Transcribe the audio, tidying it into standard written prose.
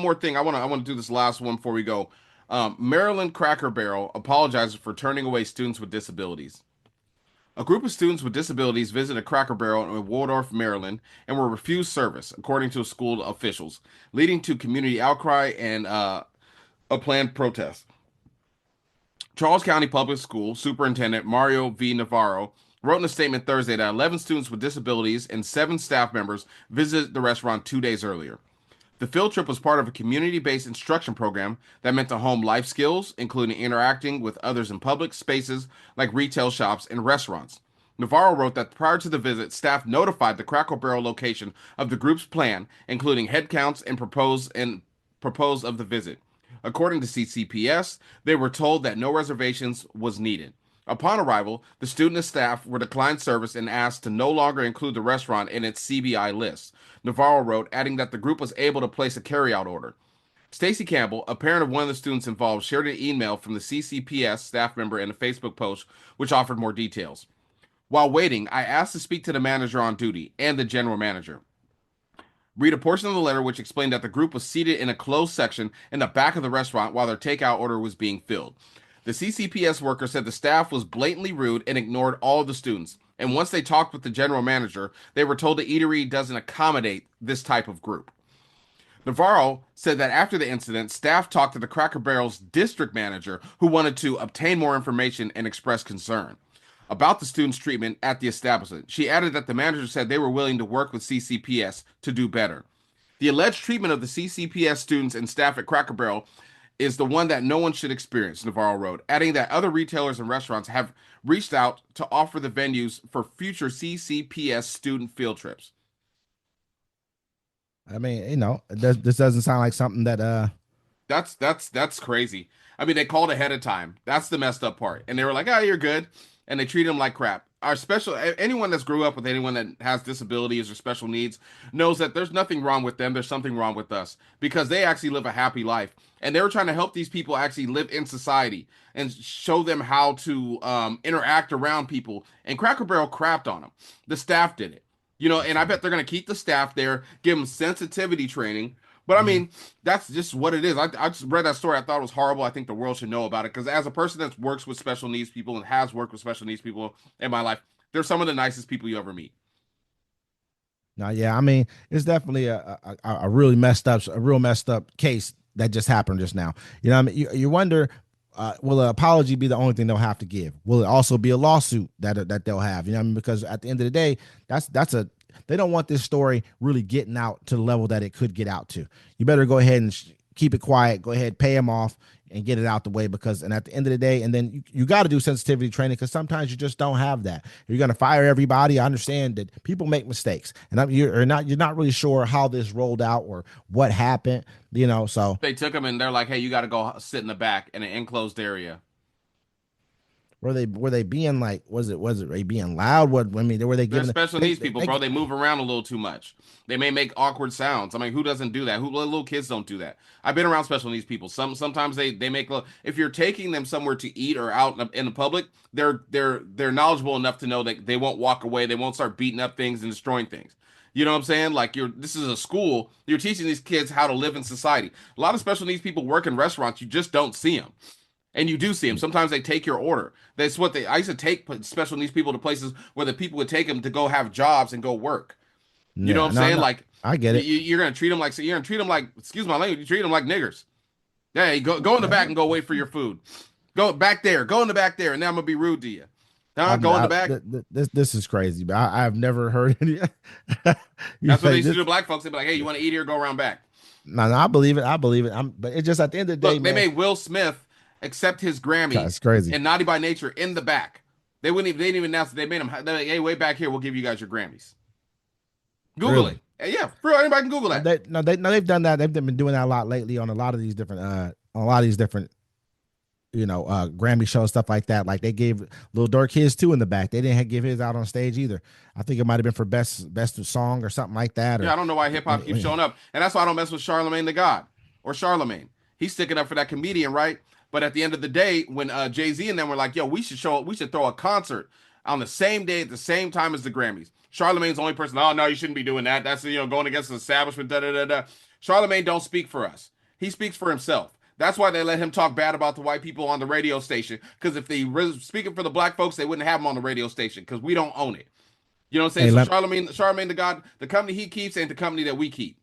more thing. I want to do this last one before we go. Maryland Cracker Barrel apologizes for turning away students with disabilities. A group of students with disabilities visited Cracker Barrel in Waldorf, Maryland, and were refused service, according to school officials, leading to community outcry and a planned protest. Charles County Public School Superintendent Mario V. Navarro wrote in a statement Thursday that 11 students with disabilities and 7 staff members visited the restaurant 2 days earlier. The field trip was part of a community based instruction program that meant to home life skills, including interacting with others in public spaces like retail shops and restaurants. Navarro wrote that prior to the visit, staff notified the Cracker Barrel location of the group's plan, including head counts and proposed of the visit. According to CCPS, they were told that no reservations was needed. Upon arrival, the student and staff were declined service and asked to no longer include the restaurant in its CBI list. Navarro wrote, adding that the group was able to place a carryout order. Stacy Campbell, a parent of one of the students involved, shared an email from the CCPS staff member in a Facebook post which offered more details. While waiting, I asked to speak to the manager on duty and the general manager. Read a portion of the letter which explained that the group was seated in a closed section in the back of the restaurant while their takeout order was being filled. The CCPS worker said the staff was blatantly rude and ignored all of the students. And once they talked with the general manager, they were told the eatery doesn't accommodate this type of group. Navarro said that after the incident, staff talked to the Cracker Barrel's district manager, who wanted to obtain more information and express concern about the students' treatment at the establishment. She added that the manager said they were willing to work with CCPS to do better. The alleged treatment of the CCPS students and staff at Cracker Barrel is the one that no one should experience, Navarro wrote, adding that other retailers and restaurants have reached out to offer the venues for future CCPS student field trips. I mean, this doesn't sound like something that That's crazy. I mean, they called ahead of time. That's the messed up part. And they were like, "Oh, you're good," and they treat them like crap. Our special anyone that's grew up with anyone that has disabilities or special needs knows that there's nothing wrong with them. There's something wrong with us because they actually live a happy life, and they were trying to help these people actually live in society and show them how to interact around people. And Cracker Barrel crapped on them. The staff did it. And I bet they're going to keep the staff there, give them sensitivity training. But I Mhm. mean, that's just what it is. I just read that story. I thought it was horrible. I think the world should know about it because as a person that works with special needs people and has worked with special needs people in my life, they're some of the nicest people you ever meet. No, yeah, I mean, it's definitely a really messed up case that just happened just now. I mean, you wonder, will an apology be the only thing they'll have to give? Will it also be a lawsuit that they'll have? I mean, because at the end of the day, that's they don't want this story really getting out to the level that it could get out to. You better go ahead and keep it quiet. Go ahead, pay them off, and get it out the way and at the end of the day, and then you got to do sensitivity training because sometimes you just don't have that. You're going to fire everybody. I understand that people make mistakes, and you're not really sure how this rolled out or what happened. So They took them and they're like, "Hey, you got to go sit in the back in an enclosed area." were they being like, was it they being loud? What I mean, were they They're giving special they, needs they, people, they, bro. They move around a little too much. They may make awkward sounds. I mean, who doesn't do that? Who little kids don't do that? I've been around special needs people. Sometimes they make if you're taking them somewhere to eat or out in the public, they're knowledgeable enough to know that they won't walk away. They won't start beating up things and destroying things. You know what I'm saying? Like this is a school. You're teaching these kids how to live in society. A lot of special needs people work in restaurants. You just don't see them. And you do see them. Sometimes they take your order. That's what I used to take special needs people to places where the people would take them to go have jobs and go work. You know what yeah, I'm no, saying? no, Like I get it. you're gonna treat them like excuse my language. You treat them like niggers. Hey, go in the back and go wait for your food. Go back there. Go in the back there, and then I'm gonna be rude to you. Now I'm go in the I, back. this is crazy, but I've never heard any. That's what they used to This, do to black folks. They'd be like, "Hey, you want to eat here? Go around back." no, no, I believe it. I believe it. But it's just at the end of the day, Look, they man, made Will Smith accept his Grammy it's crazy. and Naughty by Nature in the back. They didn't even announce it. They made him. They're like, "Hey, way back here, we'll give you guys your Grammys." Google it. Really. Yeah, for real, anybody can Google that. They've done that. They've been doing that a lot lately on a lot of these different Grammy shows, stuff like that. Like they gave Lil Durk his too in the back. They didn't give his out on stage either. I think it might have been for best song or something like that. Yeah, Or I don't know why hip hop keeps showing up, and that's why I don't mess with Charlemagne the God or Charlemagne. He's sticking up for that comedian, right? But at the end of the day, when Jay Z and them were like, "Yo, we should throw a concert on the same day at the same time as the Grammys." Charlemagne's the only person. Oh no, you shouldn't be doing that. That's going against the establishment. Da da da da. Charlemagne don't speak for us. He speaks for himself. That's why they let him talk bad about the white people on the radio station. Because if they were speaking for the black folks, they wouldn't have him on the radio station because we don't own it. You know what I'm saying? Hey, So let Charlemagne the God, the company he keeps ain't the company that we keep.